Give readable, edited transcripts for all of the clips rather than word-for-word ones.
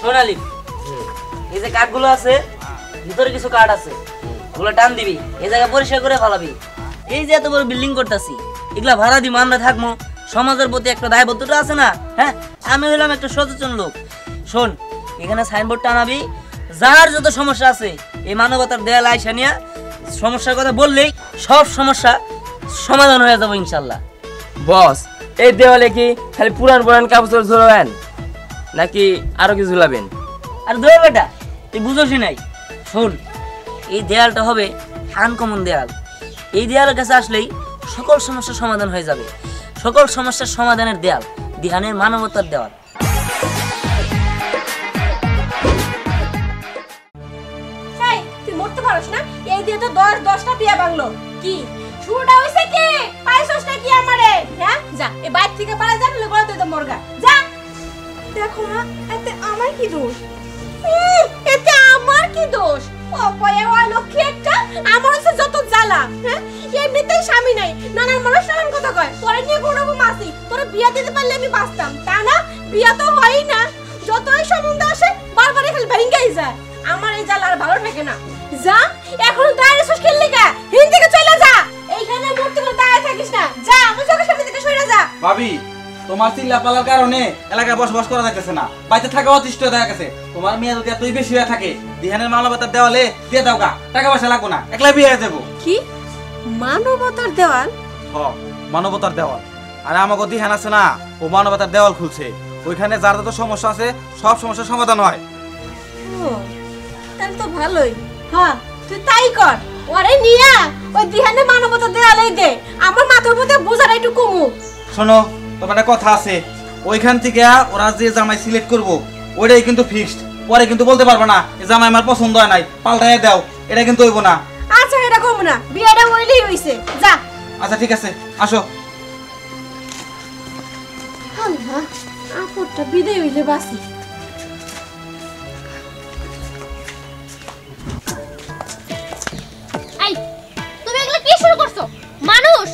সোনালি এই যে কাঠগুলো আছে ভিতরে কিছু কাঠ আছে ওগুলো টান দিবি এই জায়গা পরিষ্কার করে ফেলাবি এই যে এত বড় বিল্ডিং করতেছি এগুলা ভাড়া দিব আমরা থাকবো সমাজের প্রতি একটা দায়বদ্ধতা আছে না হ্যাঁ আমি হলাম একটা সচেতন লোক শোন এখানে সাইনবোর্ড টানাবি যার যত সমস্যা আছে এই মানবতার দেয়াল আইসা নিয়ে সমস্যার কথা বললেই সব সমস্যা সমাধান হয়ে যাবে ইনশাল্লাহ বস এই দেওয়ালে কি খালি পুরান পুরান কাপড় ঝোলাবেন নাকি আরো কিছু ঝুলাবেন? আর দৌড় বেটা তুই বুঝোসই নাই শোন এই দেয়ালটা হবে আনকমন দেয়াল এই দেয়ালের কাছে আসলেই সকল সমস্যার সমাধান হয়ে যাবে সকল সমস্যার সমাধানের দেয়াল দিহানের মানবতার দেওয়াল তুই মরতে পারছ না এই দিয়ে তো 10টা বিয়া বাংলো কি শুরুটা হইছে কি পাইছসটা কি আমারে হ্যাঁ যা এই বাইক থেকে পালা যা নলে গলা তুই তো মরগা যা দেখো না এতে আমার কি দোষ এতে আমার কি দোষ অপয়া ওই লক্ষ্মী একটা আমার হচ্ছে যত জ্বালা হ্যাঁ এমনিতেই স্বামী নাই নানার মানুষ নানান কথা কয় তোরে নিয়ে কোনো রকম আসি তোরে বিয়া দিতে পারলে আমি বাঁচতাম তা না বিয়া তো হয়ই না যতই সম্বন্ধ আসে বারবার খালি ভেঙ্গাই যায় আমার এই জ্বালা আর ভালো থাকে না যা এখন দাঁড়িয়ে সস খেললি কা হিন থেকে চলে যা এইখানে মরতে করে দাঁড়িয়ে থাকিস না যা আমার চোখের সামনে থেকে সরে যা ভাবি তোমার চিল্লাপালার কারণে এলাকায় বসবাস করা যাচ্ছে না বাইরে থাকা অতিষ্ঠ হয়ে গেছে তোমার মেয়ে যদি এতই বেশি হয়ে থাকে দিহানের মানবতার দেওয়ালে দিয়ে দাও গা টাকা পয়সা লাগবো না একলা বিয়ে হয়ে যাবো কি মানবতার দেওয়াল হ মানবতার দেওয়াল আর আমাকে দিহান আছে না ও মানবতার দেওয়াল খুলছে ওইখানে যার যত সমস্যা আছে সব সমস্যার সমাধান হয় ও তাহলে তো ভালোই হ্যাঁ তুই তাই কর ওরে নিয়া ওই দিহানে মানবতার দেওয়ালেই দে আমার মাথার মধ্যে বোঝাটা একটু কমুক শোনো তোমার একটা কথা আছে ওইখান থেকে ওরা যে জামাই সিলেক্ট করবো ওইটাই কিন্তু ফিক্সড পরে কিন্তু বলতে পারবো না এই জামাই আমার পছন্দ হয় নাই পাল্টাই দাও এটা কিন্তু হইব না আচ্ছা এটা কম না বিয়েটা হইলেই হইছে যা আচ্ছা ঠিক আছে আসো আল্লাহ আপরটা বিদায় হইলে বাসি এই তুমি এগুলা কি শুরু করছো মানুষ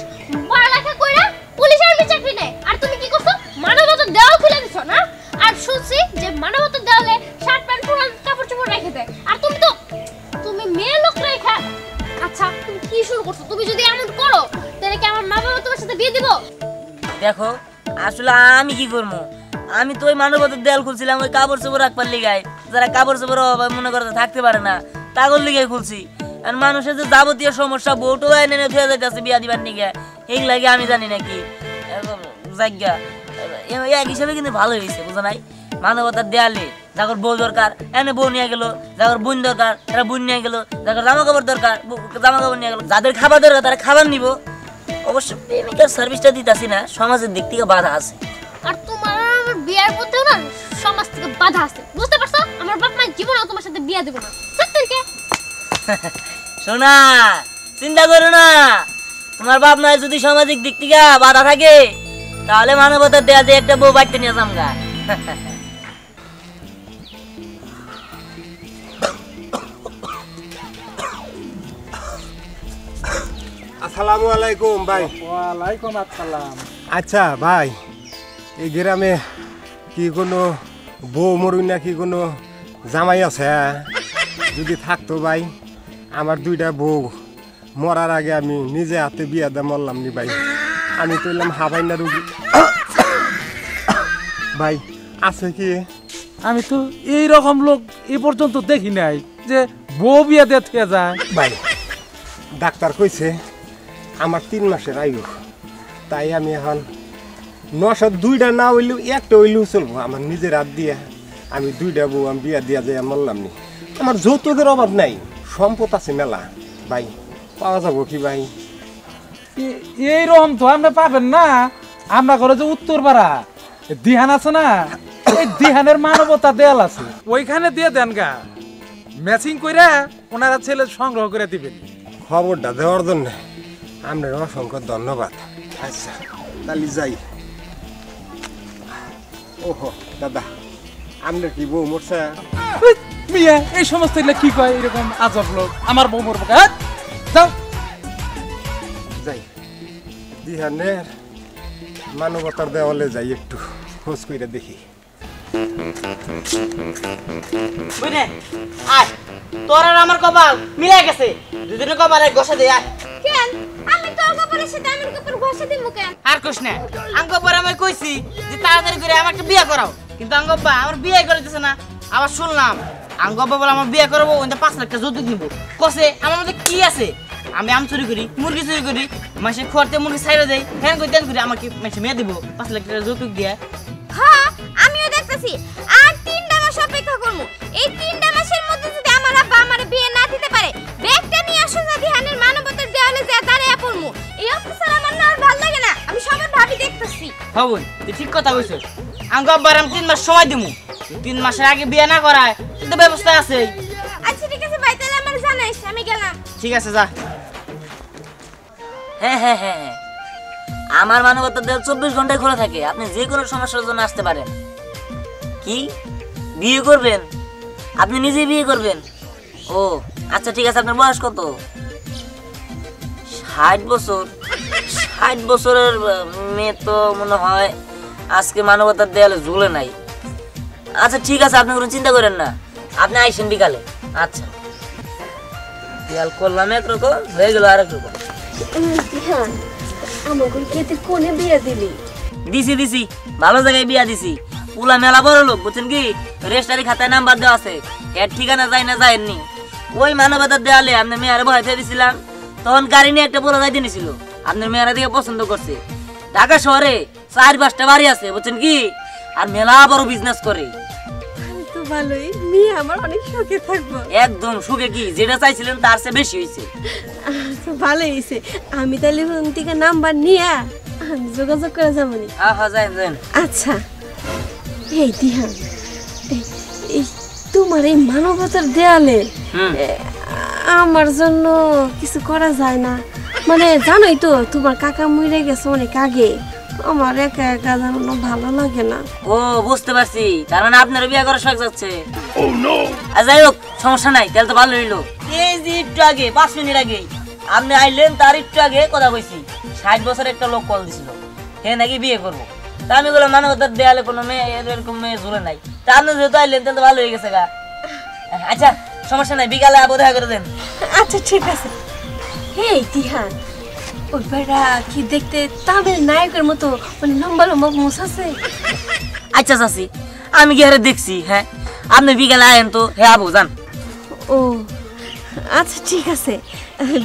পড়ালেখা কইরা পুলিশ আর্মি চাকরি নেয় আর তুমি কি করছো মানবতার দেওয়াল খুলে দিছো না আর শুনছি যে মানবতার দেওয়ালে শার্ট প্যান্ট পুরান কাপড় চোপড় রেখে দেয় আর তুমি মেয়ে লোক রেখা আচ্ছা তুমি কি শুরু করছো তুমি যদি এমন করো তাহলে কি আমার মা বাবা তোমার সাথে বিয়ে দিব দেখো আসলে আমি কি করবো আমি তো ওই মানবতার দেয়াল খুলছিলাম ওই কাপড় চোপড় রাখবার লিগায় যারা কাপড় চোপড় মনে করে থাকতে পারে না তাগর লিগায় খুলছি আর মানুষের যে যাবতীয় সমস্যা বউটো এনে এনে থুয়ে যাইতেছে বিয়া দিবার নিগে এইগুলাকে আমি জানি নাকি জায়গা এক হিসাবে কিন্তু ভালো হয়েছে বুঝো নাই মানবতার দেয়ালে যাদের বউ দরকার এনে বউ নিয়ে গেল যাদের বোন দরকার তারা বোন নিয়ে গেল যাদের জামা কাপড় দরকার জামা কাপড় নিয়ে গেল যাদের খাবার দরকার তারা খাবার নিব অবশ্য প্রেমিকার সার্ভিসটা দিতেছি না সমাজের দিক থেকে বাধা আছে আর তোমার আমার বিয়ের মধ্যেও না সমাজ থেকে বাধা আছে বুঝতে পারছো আমার বাপ মা জীবনেও তোমার সাথে বিয়ে দেব না সত্যি শোনা চিন্তা করো না তোমার বাপ মায়ের যদি সামাজিক দিক থেকে বাধা থাকে তাহলে মানবতার দেয়া যে একটা বউ বাড়তে নিয়ে যামগা আসসালামু আলাইকুম ভাই। ওয়ালাইকুম আসসালাম। আচ্ছা ভাই এই গ্রামে কি কোনো বউ মরুই না কি কোনো জামাই আছে? যদি থাকতো ভাই আমার 2টা বউ মরার আগে আমি নিজে হাতে বিয়া দিয়ে মরলাম নি ভাই। আমি তো এলাম হাবাইনা রুগী ভাই আছে কি? আমি তো এই রকম লোক এ পর্যন্ত দেখি নাই যে বউ বিয়া দিয়ে থেকে যায়। ভাই ডাক্তার কইছে আমার 3 মাসের আয়ু, তাই আমি এখন 902টা না হইলেও একটা হইলেও চলবো। আমার নিজের হাত দিয়ে আমি 2টা বউ আমি বিয়া দিয়া যাই মরলাম নি। আমার যৌতুকের অভাব নাই, সম্পদ আছে মেলা ভাই, পাওয়া যাবো কি ভাই? এই রকম তো আমরা পাবেন না। আমরা করে যে উত্তর পাড়া দিহান আছে না, এই দিহানের মানবতা দেয়াল আছে, ওইখানে দিয়ে দেন গা, ম্যাচিং কইরা ওনারা ছেলে সংগ্রহ করে দিবেন। খবরটা দেওয়ার জন্য আপনার অসংখ্য ধন্যবাদ। আচ্ছা তাহলে যাই। ওহো দাদা আপনার কি বউ মরছে? মিয়া এই সমস্ত কি কয় এরকম আজব লোক? আমার বউ মরবো? যাও যাই দিহানের মানবতার দেওয়ালে যাই, একটু খোঁজ করে দেখি। বুঝলে আয় তোর আর আমার কপাল মিলে গেছে দুজনের কপালে ঘষে দে আয় কেন আমি তোর কপালের সাথে আমি কপাল ঘষে দিমু কেন আর কোশ না আঙ্গব্বার আমি কইছি যে তাড়াতাড়ি করে আমাকে বিয়ে করাও কিন্তু আঙ্গব্বা আমার বিয়ে করে দিছে না আবার শুনলাম আঙ্গব্বা বলে আমার বিয়ে করবো ওইটা 5 লাখ টাকা যৌতুক নিবো কসে আমার মধ্যে কি আছে আমি আম চুরি করি মুরগি চুরি করি মাসে খরতে মুরগি ছাইরা দেই হ্যাঁ কই দেন করি আমাকে মাসে মেয়ে দিব 5 লাখ টাকা যৌতুক দিয়ে হ্যাঁ আমিও দেখতেছি আর 3টা মাস অপেক্ষা করব এই 3টা মাসের মধ্যে যদি আমার আব্বা আমার বিয়ে না দিতে পারে ব্যাগটা নিয়ে আসো না ধ্যানের মানবতার দেওয়ালে যা দাঁড়িয়ে পড়মু এই অফিসার আমার না আর ভালো লাগে না আমি সবার ভাবি দেখতেছি হ্যাঁ বোন তুই ঠিক কথা কইছস আঙ্গব্বার আমি 3 মাস সময় দিমু 3 মাসের আগে বিয়ে না করায় কিন্তু ব্যবস্থা আছে আচ্ছা ঠিক আছে ভাই তাহলে আমার জানাইস আমি গেলাম ঠিক আছে যা হ্যাঁ হ্যাঁ হ্যাঁ হ্যাঁ আমার মানবতার দেওয়াল 24 ঘন্টায় খোলা থাকে আপনি যে কোনো সমস্যার জন্য আসতে পারেন কি বিয়ে করবেন আপনি নিজেই বিয়ে করবেন ও আচ্ছা ঠিক আছে আপনার বয়স কত 60 বছর 60 বছরের মেয়ে তো মনে হয় আজকে মানবতার দেয়ালে ঝুলে নাই আচ্ছা ঠিক আছে আপনি কোনো চিন্তা করেন না আপনি আইসেন বিকালে আচ্ছা দেয়াল করলাম একরকম হয়ে গেল আরেক রকম ধ্যান আমাকে কেতে কোনে বিয়ে দিলি দিছি দিছি ভালো জায়গায় বিয়া দিছি পুলা মেলা বড় লোক বুঝছেন কি রেজিস্ট্রারি খাতায় নাম্বার দেওয়া আছে এর ঠিকানা যায় না যায়নি ওই মানবতার দেয়ালে আপনার মেয়ের বহাইতে দিছিলাম তখন গাড়ি নিয়ে একটা বড় যাইতে নিছিল আপনার মেয়েরা দিকে পছন্দ করছে ঢাকা শহরে 4-5টা বাড়ি আছে বুঝছেন কি আর মেলা বড় বিজনেস করে তো ভালোই মেয়ে আমার অনেক সুখে থাকবো একদম সুখে কি যেটা চাইছিলেন তার চেয়ে বেশি হয়েছে তো ভালোই হয়েছে আমি তাহলে ফোন থেকে নাম্বার নিয়ে যোগাযোগ করে যাবনি হ্যাঁ হ্যাঁ যাই যাই আচ্ছা এই দিহান এই তোমার এই মানবতার দেয়ালে আমার জন্য কিছু করা যায় না মানে জানোই তো তোমার কাকা মরে গেছে অনেক আগে আমার একা একা জানো ভালো লাগে না ও বুঝতে পারছি তার মানে আপনার বিয়ে করার শখ যাচ্ছে আর যাই হোক সমস্যা নাই তাহলে তো ভালো হইলো এই যে একটু আগে 5 মিনিট আগে আপনি আইলেন তার একটু আগে কথা কইছি 60 বছরের একটা লোক কল দিছিল হে নাকি বিয়ে করবো তা আমি বললাম মানবতার দেয়ালে কোনো মেয়ে এরকম মেয়ে ঝুলে নাই তা আপনি যেহেতু আইলেন তাহলে তো ভালো হয়ে গেছে গা আচ্ছা সমস্যা নাই বিকালে আবার দেখা করে দেন আচ্ছা ঠিক আছে এই দিহান ওই বেড়া কি দেখতে তামিল নায়কের মতো মানে লম্বা লম্বা মুছ আছে আচ্ছা চাচি আমি কি আরে দেখছি হ্যাঁ আপনি বিকালে আয়েন তো হে আবু যান ও আচ্ছা ঠিক আছে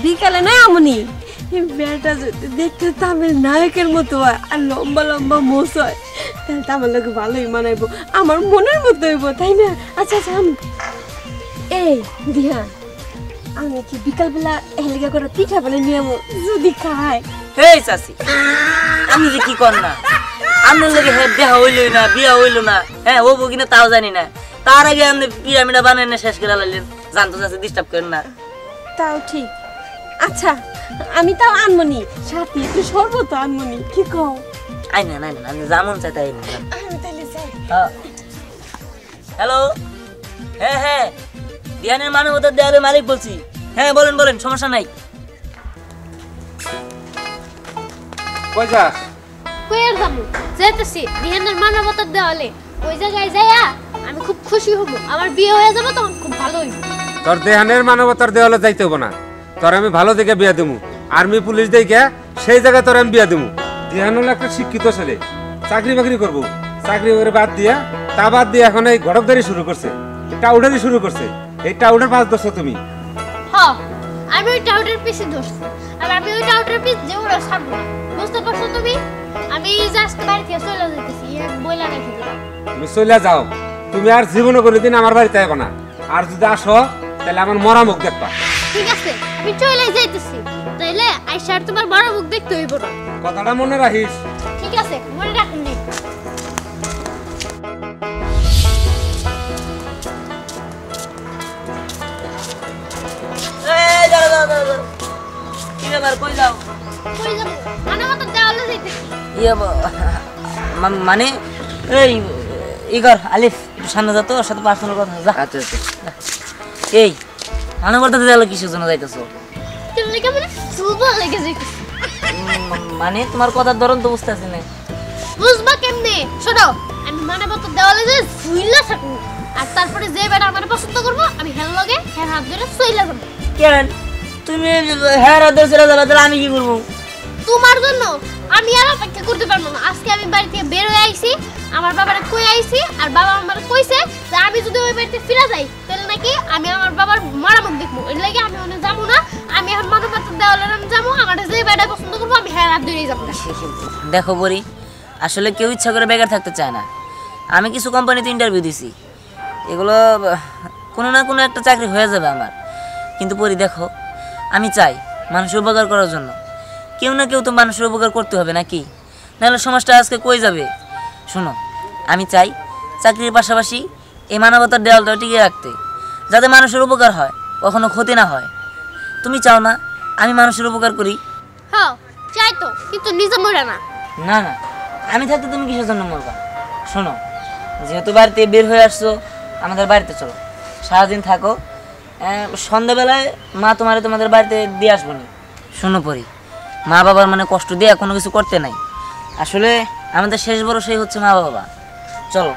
বিকালে না আমনি বেটা যদি দেখতে তামিল নায়কের মতো হয় আর লম্বা লম্বা মোষ হয় তাহলে তো আমার লোক ভালোই মানাইবো আমার মনের মতো হইব তাই না আচ্ছা আচ্ছা এই দিহান আমি কি বিকালবেলা হেলিকা করে পিঠা বলে নিয়ে যদি খাই হেই চাচি আমি যে কি কর না আপনার লোকে দেখা হইল না বিয়া হইল না হ্যাঁ ও কিনা তাও জানি না তার আগে আপনি পিরামিডা বানাই না শেষ করে লাইলেন জানতো চাচি ডিস্টার্ব করেন না তাও ঠিক আচ্ছা আমি তাও আনমনি সাথে একটু শরবত আনমনি কি কও আই না না না যেমন চাই তাই আমি তাহলে যাই হ্যালো হ্যাঁ হ্যাঁ দিহানের মানবতার দেয়ালের মালিক বলছি হ্যাঁ বলেন বলেন সমস্যা নাই কই যাস কই আর যাবো যাইতেছি ধ্যানের মানবতার দেওয়ালে ওই জায়গায় যাইয়া আমি খুব খুশি হব আমার বিয়ে হয়ে যাবে তখন খুব ভালো হইব তোর দেহানের মানবতার দেওয়ালে যাইতে হবো না তোর আমি ভালো দেখে বিয়া দেবো আর্মি পুলিশ দেখে সেই জায়গায় তোর আমি বিয়া দেবো দেহান হলো একটা শিক্ষিত ছেলে চাকরি বাকরি করবো চাকরি বাকরি বাদ দিয়া তা বাদ দিয়ে এখন এই ঘটকদারি শুরু করছে টাউডারি শুরু করছে এই টাউডার 5 দশ তুমি হ্যাঁ আমি ওই টাউটার পিছে ধরছি আর আমি ওই টাউটার পিছে যে ওরা ছাড়বো না বুঝতে পারছো তুমি আমি জাস্ট বাড়ি থেকে চলে যাইতেছি এক বইলা রেখে দিলাম তুমি চলে যাও তুমি আর জীবনে কোনোদিন আমার বাড়িতে আইবা না আর যদি আসো তাহলে আমার মরা মুখ দেখবা ঠিক আছে আমি চলে যাইতেছি তাইলে আইসা আর তোমার বড় মুখ দেখতে হইব না কথাটা মনে রাখিস ঠিক আছে মনে রাখুন নি এই দাঁড়া দাঁড়া দাঁড়া কি ব্যাপার কই যাও কই যাব মানবতার দেওয়ালে যাইতেছি ইয়ে মানে এই ইগর আলিফ একটু সামনে যা তো ওর সাথে পার্সোনাল কথা যা আচ্ছা আচ্ছা এই মানবতার দেয়ালে কিসের জন্য যাইতেছো তুমি কেমন সুবা লেগে যাইতেছি মানে তোমার কথার ধরন তো বুঝতেছি না বুঝবা কেমনে শোনো আমি মানবতার দেওয়ালে যে ঝুইলা থাকবো আর তারপরে যে বেটা আমার পছন্দ করবো আমি হেল লগে হ্যাঁ হাত ধরে চইলা যাবো। কেন তুমি হ্যাঁ রাতের ছেড়ে যাবে, তাহলে আমি কি করবো? তোমার জন্য আমি আর অপেক্ষা করতে পারবো না। আজকে আমি বাড়ি থেকে বের হয়ে আইছি, আমার বাবারে কই আইছি, আর বাবা আমার কইছে যে আমি যদি ওই বাড়িতে ফিরে যাই তাহলে নাকি আমি আমার বাবার মারামত দেখবো। এর লাগে আমি ওখানে যাবো না। আমি এখন মানবতার দেওয়ালে যাবো, আমার যে বেটা পছন্দ করবো আমি হ্যাঁ হাত ধরেই যাবো। দেখো বরি, আসলে কেউ ইচ্ছা করে বেকার থাকতে চায় না। আমি কিছু কোম্পানিতে ইন্টারভিউ দিছি, এগুলো কোনো না কোনো একটা চাকরি হয়ে যাবে আমার। কিন্তু পরি দেখো, আমি চাই মানুষের উপকার করার জন্য। কেউ না কেউ তো মানুষের উপকার করতে হবে নাকি, নাহলে সমাজটা আজকে কই যাবে? শোনো, আমি চাই চাকরির পাশাপাশি এই মানবতার দেওয়ালটা টিকিয়ে রাখতে, যাতে মানুষের উপকার হয়, কখনো ক্ষতি না হয়। তুমি চাও না আমি মানুষের উপকার করি? হ্যাঁ চাই তো, কিন্তু নিজে মরে না। না না, আমি থাকতে তুমি কিসের জন্য মরবা? শোনো, যেহেতু বাড়িতে বের হয়ে আসছো, আমাদের বাড়িতে চলো, সারাদিন থাকো। সন্ধ্যাবেলায় মা তোমাদের বাড়িতে দিয়ে আসবো নি। শোনো পরি, মা বাবার মানে কষ্ট দিয়ে কোনো কিছু করতে নাই। আসলে আমাদের শেষ বড় সেই হচ্ছে মা বাবা। চলো।